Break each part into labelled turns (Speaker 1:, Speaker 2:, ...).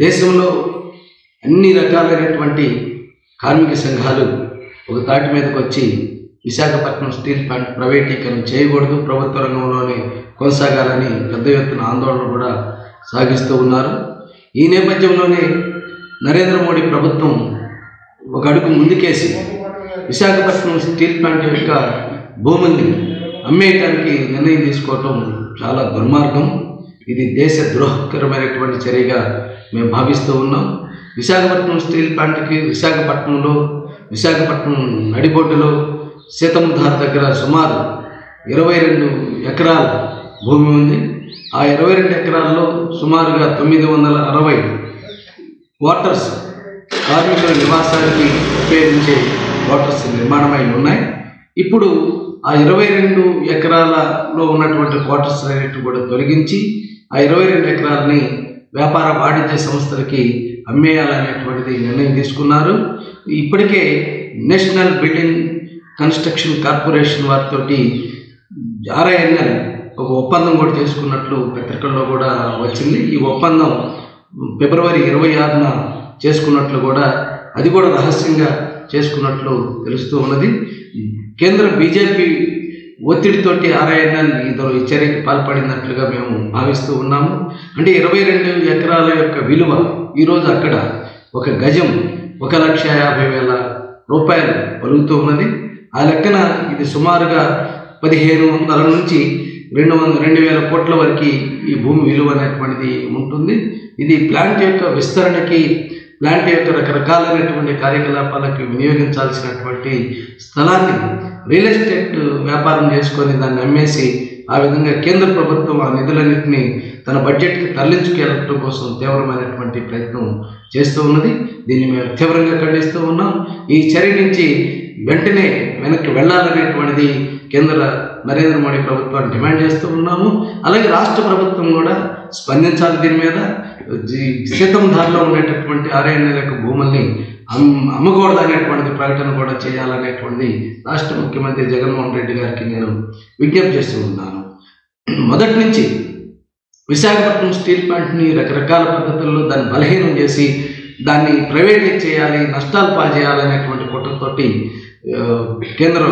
Speaker 1: దేశంలో అన్ని రకాలైనటువంటి కార్మిక సంఘాలు ఒక తాటి మీదకి వచ్చి విశాఖపట్నం స్టీల్ ప్లాంట్ ప్రైవేటీకరణ చేయకూడదు, ప్రభుత్వ రంగంలోనే కొనసాగాలని పెద్ద ఎత్తున ఆందోళన కూడా సాగిస్తూ ఉన్నారు. ఈ నేపథ్యంలోనే నరేంద్ర మోడీ ప్రభుత్వం ఒక అడుగు ముందుకేసి విశాఖపట్నం స్టీల్ ప్లాంట్ యొక్క భూముల్ని అమ్మేయటానికి నిర్ణయం తీసుకోవటం చాలా దుర్మార్గం. ఇది దేశ ద్రోహకరమైనటువంటి చర్యగా మేము భావిస్తూ ఉన్నాం. విశాఖపట్నం స్టీల్ ప్లాంట్కి విశాఖపట్నం నడిబొడ్డులో సీతమ్మధార దగ్గర సుమారు 22 ఎకరాల భూమి ఉంది. ఆ 22 ఎకరాల్లో సుమారుగా 960 క్వార్టర్స్ కార్మికుల నివాసానికి ఉపయోగించే క్వార్టర్స్ నిర్మాణమై ఉన్నాయి. ఇప్పుడు ఆ 22 ఎకరాలలో ఉన్నటువంటి క్వార్టర్స్ అనేటివి కూడా తొలగించి ఆ 22 ఎకరాలని వ్యాపార వాణిజ్య సంస్థలకి అమ్మేయాలనేటువంటిది నిర్ణయం తీసుకున్నారు. ఇప్పటికే నేషనల్ బిల్డింగ్ కన్స్ట్రక్షన్ కార్పొరేషన్ వారితోటి RINL ఒక ఒప్పందం కూడా చేసుకున్నట్లు పత్రికల్లో కూడా వచ్చింది. ఈ ఒప్పందం ఫిబ్రవరి 26న చేసుకున్నట్లు కూడా, అది కూడా రహస్యంగా చేసుకున్నట్లు తెలుస్తూ ఉన్నది. కేంద్ర బీజేపీ ఒత్తిడితోటి RINL ఈ చర్యకి పాల్పడినట్లుగా మేము భావిస్తూ ఉన్నాము. అంటే 22 ఎకరాల యొక్క విలువ ఈరోజు అక్కడ ఒక గజం 1,50,000 రూపాయలు పలుకుతూ ఉన్నది. ఆ లెక్కన ఇది సుమారుగా 1,500 నుంచి 2,000 కోట్ల వరకు ఈ భూమి విలువ అనేటువంటిది ఉంటుంది. ఇది ప్లాంట్ యొక్క విస్తరణకి, ప్లాంట్ యొక్క రకరకాలైనటువంటి కార్యకలాపాలకు వినియోగించాల్సినటువంటి స్థలాన్ని రియల్ ఎస్టేట్ వ్యాపారం చేసుకొని దాన్ని అమ్మేసి ఆ విధంగా కేంద్ర ప్రభుత్వం ఆ నిధులన్నింటినీ తన బడ్జెట్కి తరలించుకెళ్ళడం కోసం తీవ్రమైనటువంటి ప్రయత్నం చేస్తూ ఉన్నది. దీన్ని మేము తీవ్రంగా ఖండిస్తూ ఉన్నాం. ఈ చర్య నుంచి వెంటనే వెనక్కి వెళ్ళాలనేటువంటిది కేంద్ర నరేంద్ర మోడీ ప్రభుత్వాన్ని డిమాండ్ చేస్తూ ఉన్నాము. అలాగే రాష్ట్ర ప్రభుత్వం కూడా స్పందించాలి. దీని మీద సీతంధారలో ఉండేటటువంటి RINL యొక్క భూముల్ని అమ్మకూడదు అనేటువంటిది ప్రకటన కూడా చేయాలనేటువంటి రాష్ట్ర ముఖ్యమంత్రి జగన్మోహన్ రెడ్డి గారికి నేను విజ్ఞప్తి చేస్తూ ఉన్నాను. మొదటి నుంచి విశాఖపట్నం స్టీల్ ప్లాంట్ని రకరకాల పద్ధతుల్లో దాన్ని బలహీనం చేసి దాన్ని ప్రైవేటైజ్ చేయాలి, నష్టాలు పాల్చేయాలనేటువంటి కుట్రతోటి కేంద్ర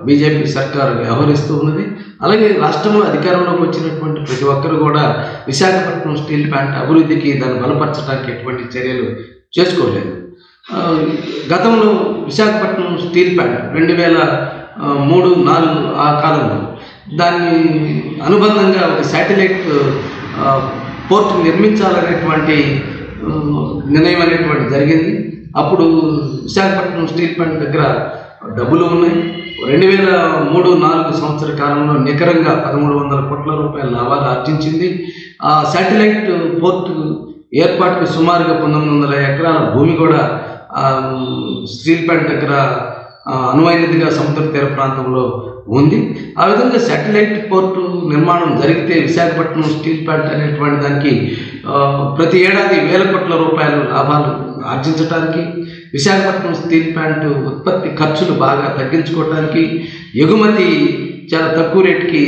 Speaker 1: బీజేపీ సర్కారు వ్యవహరిస్తూ ఉన్నది. అలాగే రాష్ట్రంలో అధికారంలోకి వచ్చినటువంటి ప్రతి ఒక్కరు కూడా విశాఖపట్నం స్టీల్ ప్లాంట్ అభివృద్ధికి దాన్ని బలపరచడానికి ఎటువంటి చర్యలు చేసుకోలేదు. గతంలో విశాఖపట్నం స్టీల్ ప్లాంట్ 2003-04 ఆ కాలంలో దాన్ని అనుబంధంగా ఒక శాటిలైట్ పోర్ట్ నిర్మించాలనేటువంటి నిర్ణయం అనేటువంటి జరిగింది. అప్పుడు విశాఖపట్నం స్టీల్ ప్లాంట్ దగ్గర డబ్బులు ఉన్నాయి. 2003-04 సంవత్సర కాలంలో నికరంగా 1,300 కోట్ల రూపాయల లాభాలు ఆర్జించింది. ఆ శాటిలైట్ పోర్టు ఏర్పాటుకు సుమారుగా 1,900 ఎకరాల భూమి కూడా స్టీల్ ప్లాంట్ దగ్గర అనువైనదిగా సముద్ర తీర ప్రాంతంలో ఉంది. ఆ విధంగా శాటిలైట్ పోర్టు నిర్మాణం జరిగితే విశాఖపట్నం స్టీల్ ప్లాంట్ అనేటువంటి దానికి ప్రతి ఏడాది 1,000 కోట్ల రూపాయలు లాభాలు ఆర్జించడానికి, విశాఖపట్నం స్టీల్ ప్లాంట్ ఉత్పత్తి ఖర్చులు బాగా తగ్గించుకోవడానికి, ఎగుమతి చాలా తక్కువ రేటుకి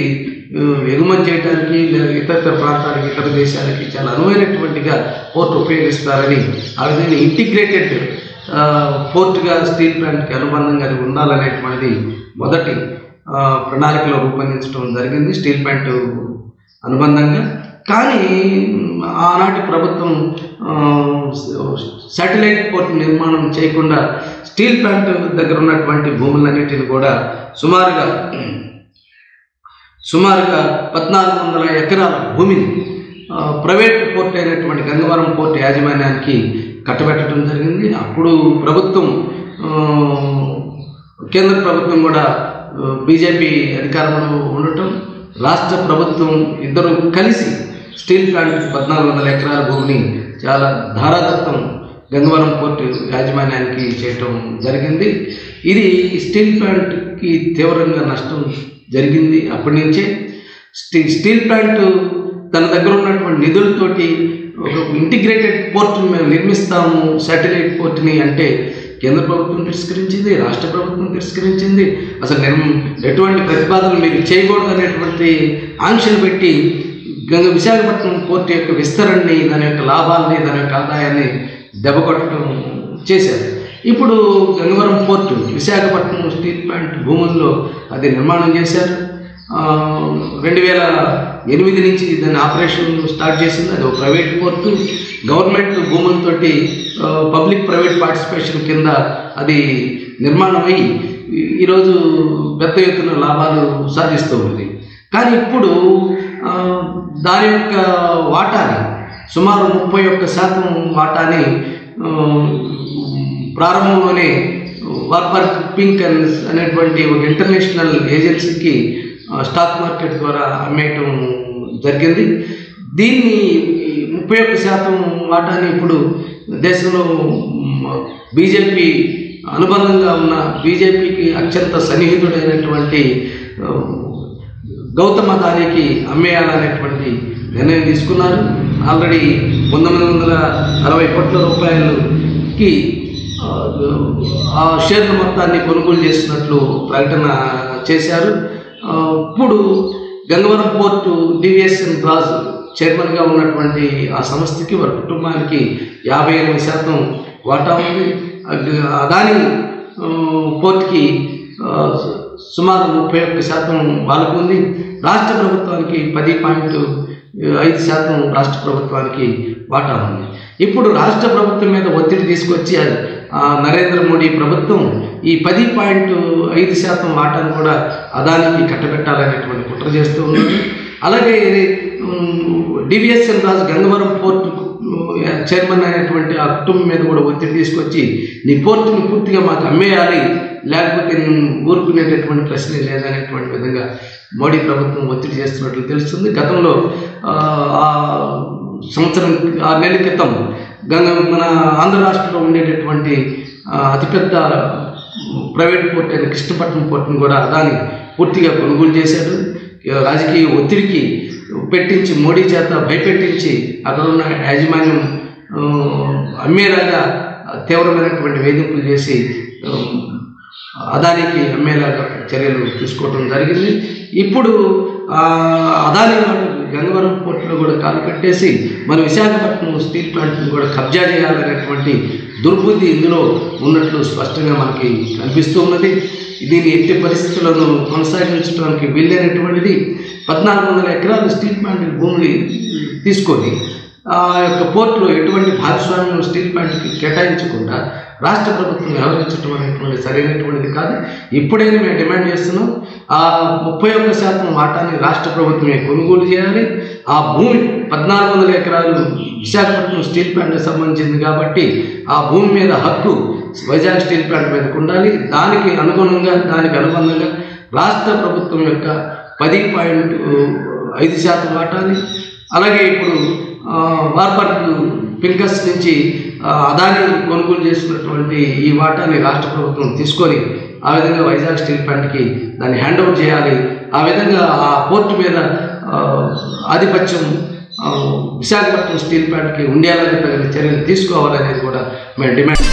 Speaker 1: ఎగుమతి చేయడానికి, ఇతర ప్రాంతాలకి, ఇతర దేశాలకి చాలా అనువైనటువంటిగా పోర్ట్ ఉపయోగిస్తారని, ఆ విధంగా ఇంటిగ్రేటెడ్ పోర్టుగా స్టీల్ ప్లాంట్కి అనుబంధంగా అది ఉండాలనేటువంటిది మొదటి ప్రణాళికలో రూపొందించడం జరిగింది స్టీల్ ప్లాంట్ అనుబంధంగా. కానీ ఆనాటి ప్రభుత్వం శాటిలైట్ పోర్ట్ నిర్మాణం చేయకుండా స్టీల్ ప్లాంట్ దగ్గర ఉన్నటువంటి భూములన్నిటిని కూడా సుమారుగా 1,400 ఎకరాల భూమిని ప్రైవేట్ పోర్ట్ అయినటువంటి గంగవరం పోర్ట్ యాజమాన్యానికి కట్టబెట్టడం జరిగింది. అప్పుడు ప్రభుత్వం, కేంద్ర ప్రభుత్వం కూడా బీజేపీ అధికారంలో ఉండటం, రాష్ట్ర ప్రభుత్వం ఇద్దరు కలిసి స్టీల్ ప్లాంట్ 1,400 ఎకరాల భూమిని చాలా ధారాదత్తం గంగవరం పోర్టు యాజమాన్యానికి చేయటం జరిగింది. ఇది స్టీల్ ప్లాంట్కి తీవ్రంగా నష్టం జరిగింది. అప్పటి నుంచే స్టీల్ ప్లాంట్ తన దగ్గర ఉన్నటువంటి నిధులతోటి ఒక ఇంటిగ్రేటెడ్ పోర్టును మేము నిర్మిస్తాము, శాటిలైట్ పోర్టుని అంటే కేంద్ర ప్రభుత్వం తిరస్కరించింది, రాష్ట్ర ప్రభుత్వం తిరస్కరించింది. అసలు ఎటువంటి ప్రతిపాదనలు మీరు చేయకూడదు అనేటువంటి ఆంక్షలు పెట్టి విశాఖపట్నం పోర్టు యొక్క విస్తరణని, దాని యొక్క లాభాలని, దాని యొక్క ఆదాయాన్ని దెబ్బకొట్టడం చేశారు. ఇప్పుడు Gangavaram port Visakhapatnam steel plant భూముల్లో అది నిర్మాణం చేశారు. 2008 నుంచి దాని ఆపరేషన్ స్టార్ట్ చేసింది. అది ఒక ప్రైవేట్ పోర్టు, గవర్నమెంట్ భూములతోటి పబ్లిక్ ప్రైవేట్ పార్టిసిపేషన్ కింద అది నిర్మాణం అయ్యి ఈరోజు పెద్ద ఎత్తున లాభాలు సాధిస్తూ ఉంది. కానీ ఇప్పుడు దాని యొక్క వాటాని సుమారు 31% వాటాని ప్రారంభంలోనే వార్బర్గ్ పింక్ అనేటువంటి ఒక ఇంటర్నేషనల్ ఏజెన్సీకి స్టాక్ మార్కెట్ ద్వారా అమ్మేయటం జరిగింది. దీన్ని 31% వాటాని ఇప్పుడు దేశంలో బీజేపీ అనుబంధంగా ఉన్న, బీజేపీకి అత్యంత సన్నిహితుడైనటువంటి గౌతమ్ అదానీకి అమ్మేయాలనేటువంటి నిర్ణయం తీసుకున్నారు. ఆల్రెడీ 1960 కోట్ల రూపాయలకి ఆ షేర్ల మొత్తాన్ని కొనుగోలు చేసినట్లు ప్రకటన చేశారు. ఇప్పుడు గంగవరం పోర్టు డివిఎస్ఎన్ రాజు చైర్మన్గా ఉన్నటువంటి ఆ సంస్థకి, వారి కుటుంబానికి 58% వాటా ఉంది. అదాని పోర్టుకి సుమారు 31% వాళ్ళకు ఉంది. రాష్ట్ర ప్రభుత్వానికి 10.5% రాష్ట్ర ప్రభుత్వానికి వాటా ఉంది. ఇప్పుడు రాష్ట్ర ప్రభుత్వం మీద ఒత్తిడి తీసుకొచ్చి నరేంద్ర మోడీ ప్రభుత్వం ఈ 10.5% వాటాను కూడా అదానికి కట్టబెట్టాలనేటువంటి కుట్ర చేస్తూ ఉన్నారు. అలాగే డివిఎస్ఎన్ రాజు గంగవరం పోర్టు చైర్మన్ అయినటువంటి ఆ కుటుంబం మీద కూడా ఒత్తిడి తీసుకొచ్చి నీ పోర్టుని పూర్తిగా మాకు అమ్మేయాలి, లేకపోతే ఊరుకునేటటువంటి ప్రశ్నే లేదనేటువంటి విధంగా మోడీ ప్రభుత్వం ఒత్తిడి చేస్తున్నట్లు తెలుస్తుంది. గతంలో సంవత్సరం 6 నెలల క్రితం మన ఆంధ్ర రాష్ట్రంలో ఉండేటటువంటి అతిపెద్ద ప్రైవేట్ పోర్ట్ అయిన కృష్ణపట్నం పోర్టును కూడా అదాని పూర్తిగా కొనుగోలు చేశాడు. రాజకీయ ఒత్తిడికి పెట్టించి, మోడీ చేత భయపెట్టించి అక్కడ ఉన్న యాజమాన్యం అమ్మేలాగా తీవ్రమైనటువంటి వేధింపులు చేసి అదానికి అమ్మేలాగా చర్యలు తీసుకోవడం జరిగింది. ఇప్పుడు అదాని వాళ్ళు గంగవరం పోర్టులో కూడా కాలు పెట్టేసి మన విశాఖపట్నం స్టీల్ ప్లాంట్ని కూడా కబ్జా చేయాలనేటువంటి దుర్బుద్ధి ఇందులో ఉన్నట్లు స్పష్టంగా మనకి కనిపిస్తూ ఉన్నది. దీన్ని ఎట్టి పరిస్థితులను కొనసాగించడానికి వీలైనటువంటిది. 1400 ఎకరాలు స్టీల్ ప్లాంట్ భూమిని తీసుకొని ఆ యొక్క పోర్టులో ఎటువంటి భాగస్వామ్యం స్టీల్ ప్లాంట్కి కేటాయించకుండా రాష్ట్ర ప్రభుత్వం వ్యవహరించడం అనేటువంటి సరైనటువంటిది కాదు. ఇప్పుడైనా మేము డిమాండ్ చేస్తున్నాం, ఆ 31% వాటాన్ని రాష్ట్ర ప్రభుత్వమే కొనుగోలు చేయాలి. ఆ భూమి 1400 ఎకరాలు విశాఖపట్నం స్టీల్ ప్లాంట్కి సంబంధించింది కాబట్టి ఆ భూమి మీద హక్కు వైజాగ్ స్టీల్ ప్లాంట్ మీదకు ఉండాలి. దానికి అనుబంధంగా రాష్ట్ర ప్రభుత్వం యొక్క 10.5% వాటాని, అలాగే ఇప్పుడు వార్బర్గ్ పింకస్ నుంచి అదాని కొనుగోలు చేసినటువంటి ఈ వాటాని రాష్ట్ర ప్రభుత్వం తీసుకొని ఆ విధంగా వైజాగ్ స్టీల్ ప్లాంట్కి దాన్ని హ్యాండ్ ఓవర్ చేయాలి. ఆ విధంగా ఆ పోర్టు మీద ఆధిపత్యం విశాఖపట్నం స్టీల్ ప్లాంట్కి ఉండేలాగా తగిన చర్యలు తీసుకోవాలనేది కూడా మేము డిమాండ్